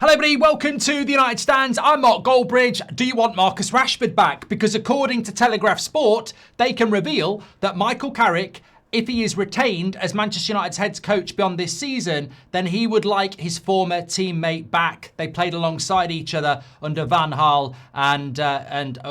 Hello everybody, welcome to the United Stands. I'm Mark Goldbridge. Do you want Marcus Rashford back? Because according to Telegraph Sport, they can reveal that Michael Carrick, if he is retained as Manchester United's head coach beyond this season, then he would like his former teammate back. They played alongside each other under Van Gaal and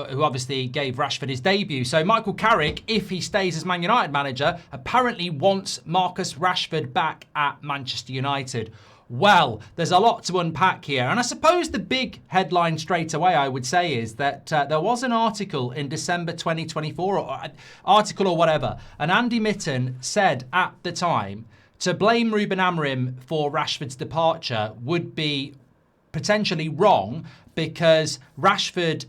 who obviously gave Rashford his debut. So Michael Carrick, if he stays as Man United manager, apparently wants Marcus Rashford back at Manchester United. Well, there's a lot to unpack here. And I suppose the big headline straight away, I would say, is that there was an article in December 2024, or article or whatever, and Andy Mitten said at the time to blame Ruben Amorim for Rashford's departure would be potentially wrong because Rashford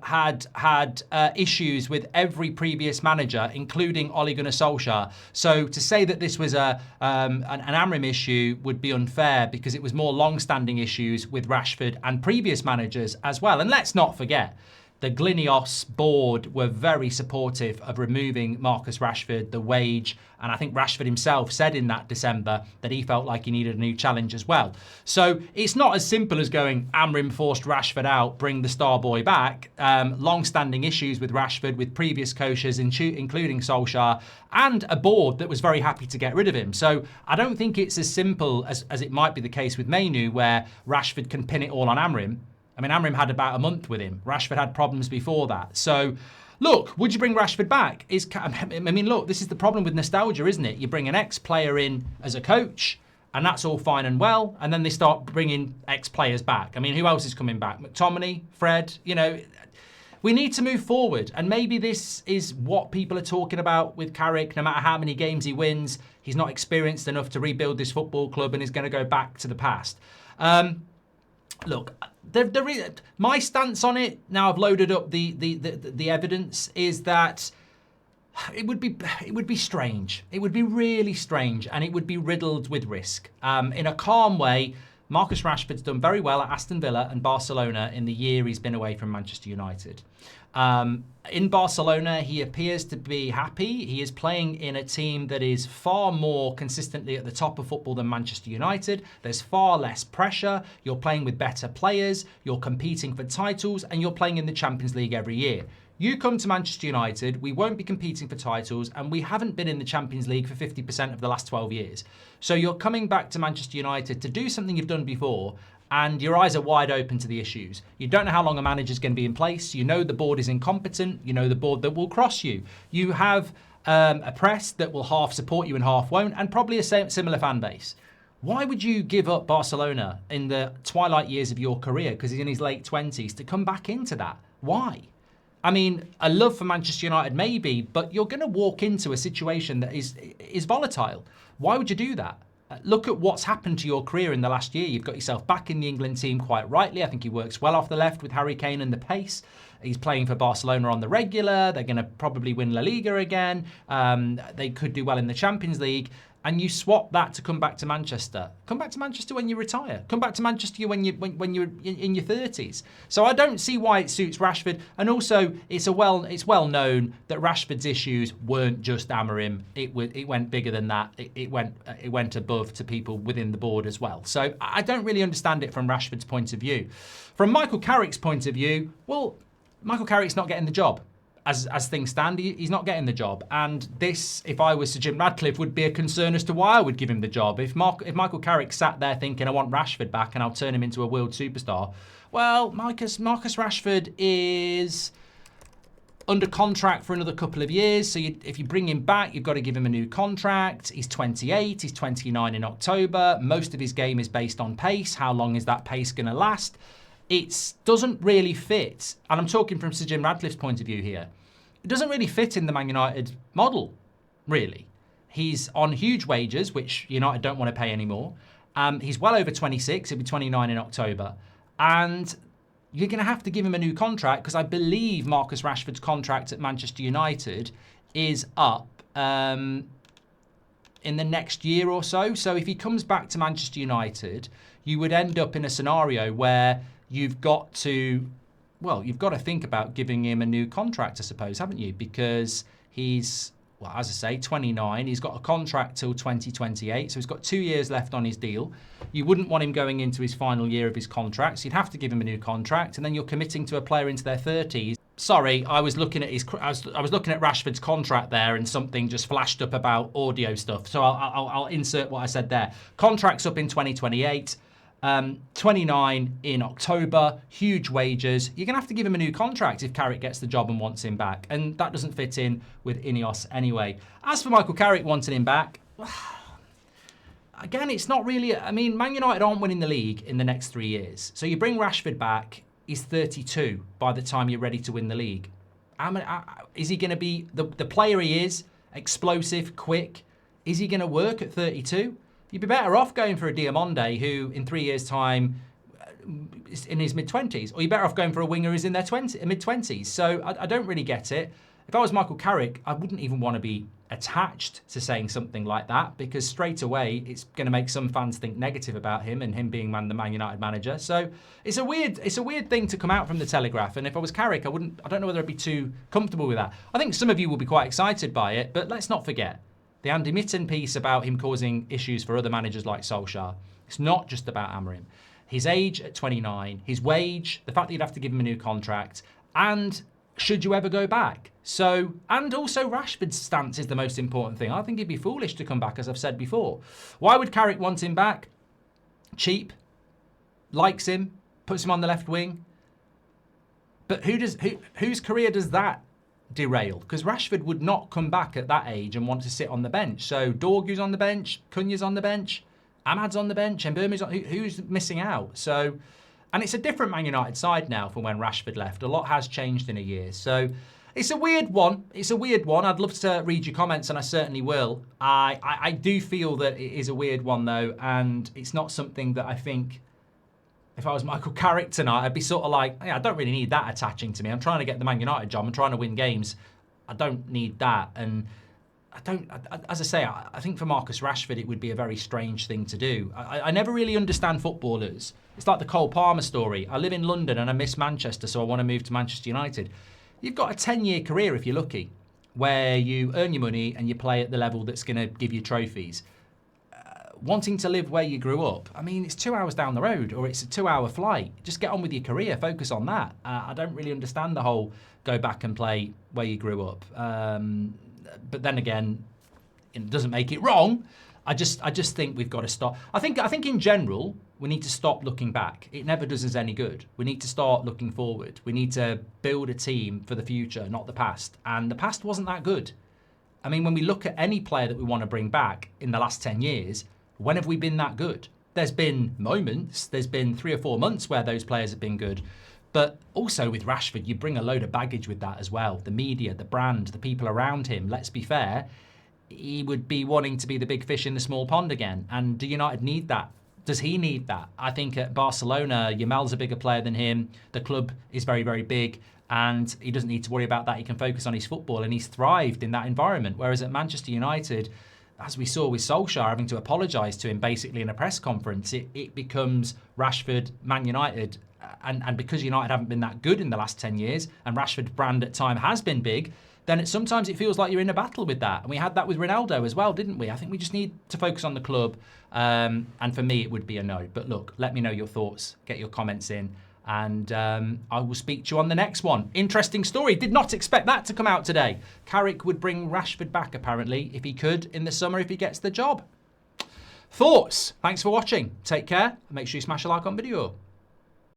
had issues with every previous manager, including Ole Gunnar Solskjaer. So to say that this was an Amorim issue would be unfair because it was more long-standing issues with Rashford and previous managers as well. And let's not forget, the Glinios board were very supportive of removing Marcus Rashford, the wage, and I think Rashford himself said in that December that he felt like he needed a new challenge as well. So it's not as simple as going, Amorim forced Rashford out, bring the star boy back. Long-standing issues with Rashford, with previous coaches, including Solskjaer, and a board that was very happy to get rid of him. So I don't think it's as simple as it might be the case with Mainoo, where Rashford can pin it all on Amorim. I mean, Amorim had about a month with him. Rashford had problems before that. So, look, would you bring Rashford back? Look, this is the problem with nostalgia, isn't it? You bring an ex-player in as a coach, and that's all fine and well, and then they start bringing ex-players back. I mean, who else is coming back? McTominay, Fred, we need to move forward. And maybe this is what people are talking about with Carrick. No matter how many games he wins, he's not experienced enough to rebuild this football club and is going to go back to the past. Look, my stance on it, now I've loaded up the evidence, is that it would be strange. It would be really strange, and it would be riddled with risk. In a calm way, Marcus Rashford's done very well at Aston Villa and Barcelona in the year he's been away from Manchester United. In Barcelona, he appears to be happy. He is playing in a team that is far more consistently at the top of football than Manchester United. There's far less pressure. You're playing with better players. You're competing for titles, and you're playing in the Champions League every year. You come to Manchester United, we won't be competing for titles, and we haven't been in the Champions League for 50% of the last 12 years. So you're coming back to Manchester United to do something you've done before, and your eyes are wide open to the issues. You don't know how long a manager's going to be in place. You know the board is incompetent. You know the board that will cross you. You have a press that will half support you and half won't, and probably a similar fan base. Why would you give up Barcelona in the twilight years of your career, because he's in his late 20s, to come back into that? Why? I mean, a love for Manchester United maybe, but you're going to walk into a situation that is volatile. Why would you do that? Look at what's happened to your career in the last year. You've got yourself back in the England team quite rightly. I think he works well off the left with Harry Kane and the pace. He's playing for Barcelona on the regular. They're going to probably win La Liga again. They could do well in the Champions League. And you swap that to come back to Manchester. Come back to Manchester when you retire. Come back to Manchester when you're in your 30s. So I don't see why it suits Rashford. And also, it's well known that Rashford's issues weren't just Amorim. It went bigger than that. It went above to people within the board as well. So I don't really understand it from Rashford's point of view. From Michael Carrick's point of view, well, Michael Carrick's not getting the job. As things stand, he's not getting the job. And this, if I was Sir Jim Ratcliffe, would be a concern as to why I would give him the job. If Michael Carrick sat there thinking, I want Rashford back and I'll turn him into a world superstar, well, Marcus Rashford is under contract for another couple of years. So if you bring him back, you've got to give him a new contract. He's 28, he's 29 in October. Most of his game is based on pace. How long is that pace going to last? It doesn't really fit. And I'm talking from Sir Jim Ratcliffe's point of view here. It doesn't really fit in the Man United model, really. He's on huge wages, which United don't want to pay anymore. He's well over 26. He'll be 29 in October. And you're going to have to give him a new contract because I believe Marcus Rashford's contract at Manchester United is up in the next year or so. So if he comes back to Manchester United, you would end up in a scenario where you've got to think about giving him a new contract, I suppose, haven't you? Because he's well, as I say, 29. He's got a contract till 2028, so he's got 2 years left on his deal. You wouldn't want him going into his final year of his contract, so you'd have to give him a new contract, and then you're committing to a player into their 30s. Sorry, I was looking at I was looking at Rashford's contract there, and something just flashed up about audio stuff. So I'll insert what I said there. Contract's up in 2028. 29 in October, huge wages. You're going to have to give him a new contract if Carrick gets the job and wants him back. And that doesn't fit in with Ineos anyway. As for Michael Carrick wanting him back, again, it's not really... I mean, Man United aren't winning the league in the next 3 years. So you bring Rashford back, he's 32 by the time you're ready to win the league. Is he going to be the player he is, explosive, quick? Is he going to work at 32? You'd be better off going for a Diamonde who, in 3 years' time, is in his mid-20s. Or you're better off going for a winger who's in their mid-20s. So I don't really get it. If I was Michael Carrick, I wouldn't even want to be attached to saying something like that, because straight away it's going to make some fans think negative about him and him being the Man United manager. So it's a weird thing to come out from the Telegraph. And if I was Carrick, I don't know whether I'd be too comfortable with that. I think some of you will be quite excited by it, but let's not forget the Andy Mitten piece about him causing issues for other managers like Solskjaer. It's not just about Amorim. His age at 29, his wage, the fact that you'd have to give him a new contract, and should you ever go back? So, and also Rashford's stance is the most important thing. I think he'd be foolish to come back, as I've said before. Why would Carrick want him back? Cheap, likes him, puts him on the left wing. But whose career does that derail? Because Rashford would not come back at that age and want to sit on the bench. So Dorgu's on the bench, Cunha's on the bench, Ahmad's on the bench, and Mbeumo's on. Who's missing out? So, and it's a different Man United side now from when Rashford left. A lot has changed in a year. So it's a weird one. It's a weird one. I'd love to read your comments, and I certainly will. I do feel that it is a weird one, though, and it's not something that I think, if I was Michael Carrick tonight, I'd be sort of like, I don't really need that attaching to me. I'm trying to get the Man United job. I'm trying to win games. I don't need that. And as I say, I think for Marcus Rashford, it would be a very strange thing to do. I never really understand footballers. It's like the Cole Palmer story. I live in London and I miss Manchester, so I want to move to Manchester United. You've got a 10-year career, if you're lucky, where you earn your money and you play at the level that's going to give you trophies. Wanting to live where you grew up, I mean, it's 2 hours down the road, or it's a 2-hour flight. Just get on with your career, focus on that. I don't really understand the whole go back and play where you grew up. But then again, it doesn't make it wrong. I just think we've got to stop. I think in general, we need to stop looking back. It never does us any good. We need to start looking forward. We need to build a team for the future, not the past. And the past wasn't that good. I mean, when we look at any player that we want to bring back in the last 10 years, when have we been that good? There's been moments, there's been 3 or 4 months where those players have been good. But also with Rashford, you bring a load of baggage with that as well. The media, the brand, the people around him. Let's be fair, he would be wanting to be the big fish in the small pond again. And do United need that? Does he need that? I think at Barcelona, Yamal's a bigger player than him. The club is very, very big. And he doesn't need to worry about that. He can focus on his football. And he's thrived in that environment. Whereas at Manchester United, as we saw with Solskjaer having to apologise to him basically in a press conference, it becomes Rashford, Man United. And because United haven't been that good in the last 10 years, and Rashford's brand at time has been big, then sometimes it feels like you're in a battle with that. And we had that with Ronaldo as well, didn't we? I think we just need to focus on the club. And for me, it would be a no. But look, let me know your thoughts. Get your comments in. And I will speak to you on the next one. Interesting story. Did not expect that to come out today. Carrick would bring Rashford back, apparently, if he could, in the summer, if he gets the job. Thoughts? Thanks for watching. Take care. Make sure you smash a like on video.